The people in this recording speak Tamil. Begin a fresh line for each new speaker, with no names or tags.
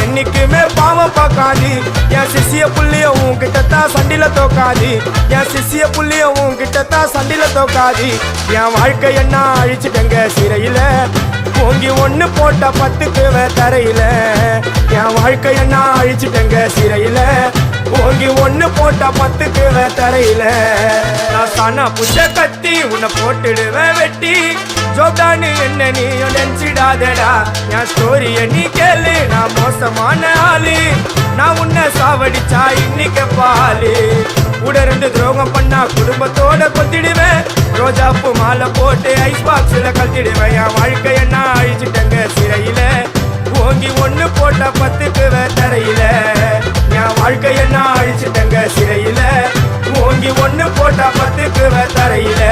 என்னைக்குமே பாவம் பார்க்காது என் சிசிய புள்ளிய உன்கிட்டத்தான் சண்டில தோக்காது என் சிசிய புள்ளிய உன்கிட்டத்தான் சண்டில தோக்காது என் வாழ்க்கை என்ன அழிச்சிட்டங்க சிறையில ஓங்கி ஒண்ணு போட்ட 10க்கு தரையில என் வாழ்க்கை என்ன அழிச்சிட்டங்க சிறையில ஓங்கி ஒண்ணு போட்ட 10க்கு தரையில நான் சானா புஷ கத்தி உன்னை போட்டுடுவேன் வெட்டி ஜோப்டானு என்ன நீ நினைச்சிடாதடா என் ஸ்டோரிய நீ கேளு நான் மோசமான ஆளு நான் உன்னை சாவடிச்சா இன்னைக்கு பாலு உடருந்து துரோகம் பண்ணா குடும்பத்தோட கொத்திடுவேன் ரோஜாப்பு மாலை போட்டு ஐஸ் பாக்ஸ்ல கத்திடுவேன் என் வாழ்க்கை என்ன அழிச்சிட்டங்க சிறையில ஓங்கி ஒண்ணு போட்ட 10க்கு தரையில என் வாழ்க்கை என்ன அழிச்சிட்டங்க சிறையில ஓங்கி ஒண்ணு போட்ட 10க்கு தரையில